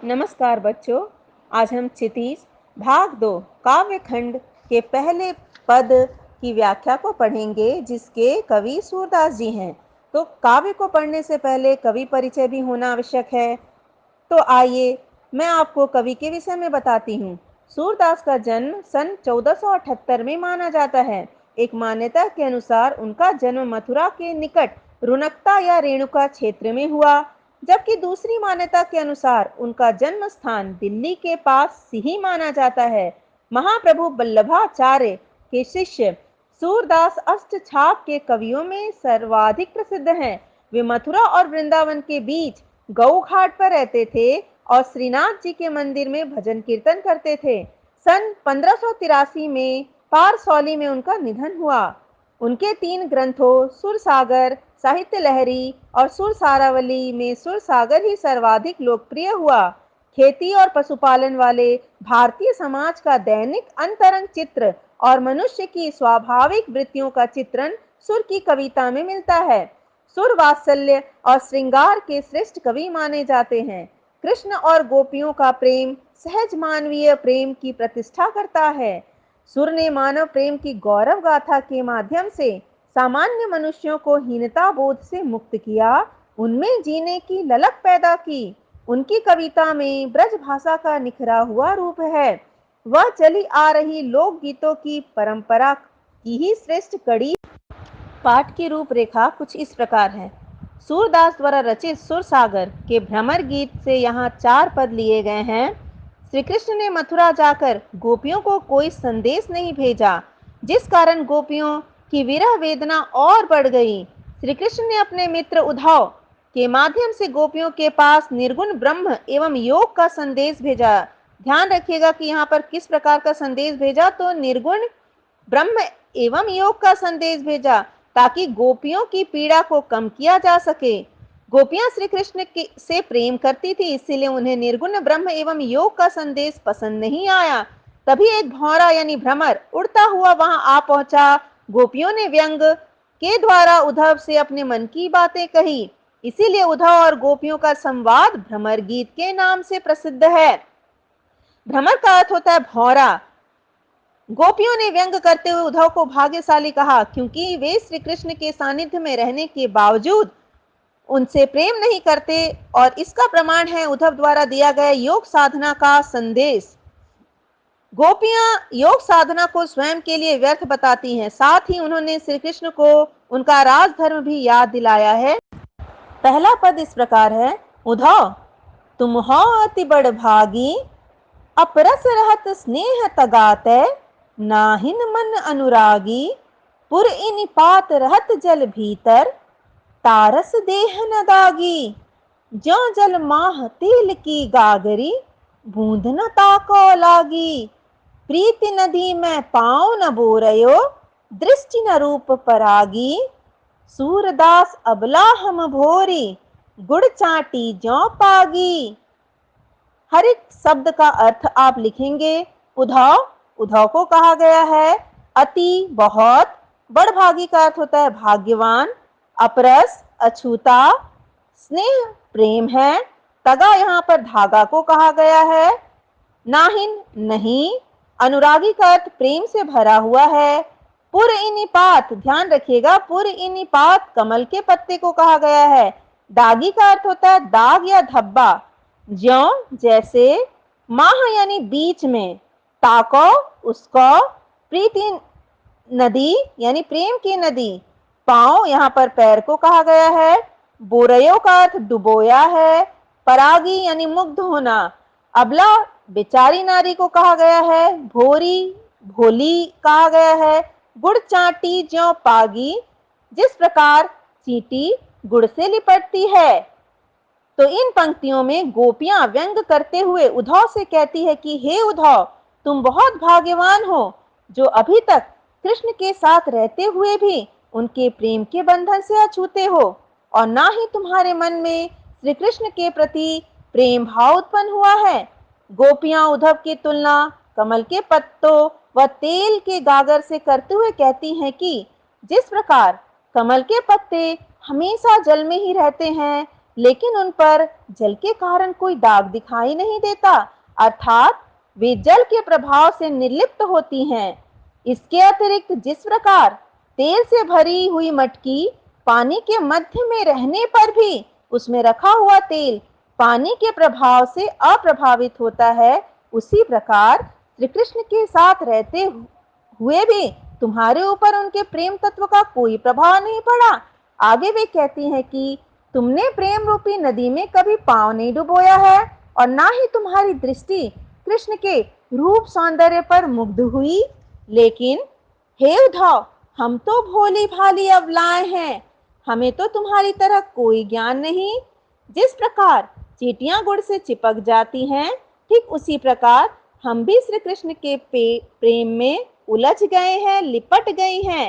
नमस्कार बच्चों। आज हम क्षितिज भाग 2 काव्य खंड के पहले पद की व्याख्या को पढ़ेंगे, जिसके कवि सूरदास जी हैं। तो काव्य को पढ़ने से पहले कवि परिचय भी होना आवश्यक है। तो आइए मैं आपको कवि के विषय में बताती हूँ। सूरदास का जन्म सन 1478 में माना जाता है। एक मान्यता के अनुसार उनका जन्म मथुरा के निकट रुनकता या रेणुका क्षेत्र में हुआ, जबकि दूसरी मान्यता के अनुसार उनका जन्म स्थान दिल्ली के पास सिही माना जाता है। महाप्रभु वल्लभाचार्य के शिष्य सूरदास अष्टछाप के कवियों में सर्वाधिक प्रसिद्ध हैं। वे मथुरा और वृंदावन के बीच गऊ घाट पर रहते थे और श्रीनाथ जी के मंदिर में भजन कीर्तन करते थे। सन 1583 में पारसौली में उनका निधन हुआ। उनके 3 ग्रंथों सुरसागर, साहित्य लहरी और सुरसारावली में सुरसागर ही सर्वाधिक लोकप्रिय हुआ। खेती और पशुपालन वाले भारतीय समाज का दैनिक अंतरंग चित्र और मनुष्य की स्वाभाविक वृत्तियों का चित्रण सुर की कविता में मिलता है। सुर वात्सल्य और श्रृंगार के श्रेष्ठ कवि माने जाते हैं। कृष्ण और गोपियों का प्रेम सहज मानवीय प्रेम की प्रतिष्ठा करता है। सुर ने मानव प्रेम की गौरव गाथा के माध्यम से सामान्य मनुष्यों को हीनता बोध से मुक्त किया, उनमें जीने की ललक पैदा की। उनकी कविता में ब्रज भाषा का निखरा हुआ रूप है। वह चली आ रही लोकगीतों की परंपरा की ही श्रेष्ठ कड़ी। पाठ की रूपरेखा कुछ इस प्रकार है। सूरदास द्वारा रचित सुरसागर के भ्रमर गीत से यहाँ 4 पद लिए गए हैं। श्री कृष्ण ने मथुरा जाकर गोपियों को कोई संदेश नहीं भेजा, जिस कारण गोपियों की विरह वेदना और बढ़ गई। श्री कृष्ण ने अपने मित्र उद्धव के माध्यम से गोपियों के पास निर्गुण ब्रह्म एवं योग का संदेश भेजा। ध्यान रखिएगा कि यहाँ पर किस प्रकार का संदेश भेजा, तो निर्गुण ब्रह्म एवं योग का संदेश भेजा, ताकि गोपियों की पीड़ा को कम किया जा सके। गोपियां श्री कृष्ण से प्रेम करती थी, इसीलिए उन्हें निर्गुण ब्रह्म एवं योग का संदेश पसंद नहीं आया। तभी एक भौरा यानी भ्रमर उड़ता हुआ वहां आ पहुंचा। गोपियों ने व्यंग के द्वारा उद्धव से अपने मन की बातें कही, इसीलिए उद्धव और गोपियों का संवाद भ्रमर गीत के नाम से प्रसिद्ध है। भ्रमर का अर्थ होता है भौरा। गोपियों ने व्यंग करते हुए उद्धव को भाग्यशाली कहा, क्योंकि वे श्री कृष्ण के सानिध्य में रहने के बावजूद उनसे प्रेम नहीं करते, और इसका प्रमाण है उद्धव द्वारा दिया गया योग साधना का संदेश। गोपियां योग साधना को स्वयं के लिए व्यर्थ बताती हैं, साथ ही उन्होंने श्री कृष्ण को उनका राजधर्म भी याद दिलाया है। पहला पद इस प्रकार है। उद्धव तुम हो अति बड़ भागी, अपरस रहत स्नेह तगाते, नाहिन मन अनुरागी, पुर इन पात रहत जल भीतर, तारस देह न दागी, जो जल माह तेल की गागरी, बूंद न ताको लागी, प्रीति नदी में पाँव न बोरयो, दृष्टि न रूप परागी, सूरदास अबला हम भोरी, गुड़ चाटी जौ पागी। हर एक शब्द का अर्थ आप लिखेंगे। उद्धव, उद्धव को कहा गया है अति बहुत। बड़भागी का अर्थ होता है भाग्यवान। अपरस अछूता। स्नेह प्रेम है। तगा यहाँ पर धागा को कहा गया है। नाहिन नहीं। अनुरागी का अर्थ प्रेम से भरा हुआ है। पुर इनिपात, ध्यान रखिएगा, पुर इनिपात कमल के पत्ते को कहा गया है। दागी का अर्थ होता है दाग या धब्बा। ज्यों जैसे। माह यानी बीच में। ताको उसको। प्रीति नदी यानी प्रेम की नदी। पांव यहाँ पर पैर को कहा गया है। बोरयो का अर्थ डुबोया है। परागी यानी मुग्ध होना। अबला बेचारी नारी को कहा गया है। भोरी भोली कहा गया है। गुड़ चाटी ज्यों पागी, जिस प्रकार चींटी गुड़ से लिपटती है। तो इन पंक्तियों में गोपियां व्यंग करते हुए उद्धव से कहती है कि हे उद्धव, तुम बहुत भाग्यवान हो, जो अभी तक कृष्ण के साथ रहते हुए भी उनके प्रेम के बंधन से अछूते हो, और ना ही तुम्हारे मन में श्री कृष्ण के प्रति प्रेम भाव उत्पन्न हुआ है। गोपियां उद्धव की तुलना कमल के पत्तों व तेल के गागर से करते हुए कहती हैं कि जिस प्रकार कमल के पत्ते हमेशा जल में ही रहते हैं, लेकिन उन पर जल के कारण कोई दाग दिखाई नहीं देता, अर्थात वे जल के प्रभाव से निर्लिप्त होती हैं। इसके अतिरिक्त जिस प्रकार तेल से भरी हुई मटकी पानी के मध्य में रहने पर भी उसमें रखा हुआ तेल पानी के प्रभाव से अप्रभावित होता है, उसी प्रकार श्री कृष्ण के साथ रहते हुए भी तुम्हारे ऊपर उनके प्रेम तत्व का कोई प्रभाव नहीं पड़ा। आगे वे कहती हैं कि तुमने प्रेम रूपी नदी में कभी पांव नहीं डुबोया है और ना ही तुम्हारी दृष्टि कृष्ण के रूप सौंदर्य पर मुग्ध हुई। लेकिन हे उद्धव, हम तो भोली भाली अबलाएं हैं, हमें तो तुम्हारी तरह कोई ज्ञान नहीं। जिस प्रकार चींटियां गुड़ से चिपक जाती हैं, ठीक उसी प्रकार हम भी श्री कृष्ण के प्रेम में उलझ गए हैं, लिपट गई हैं।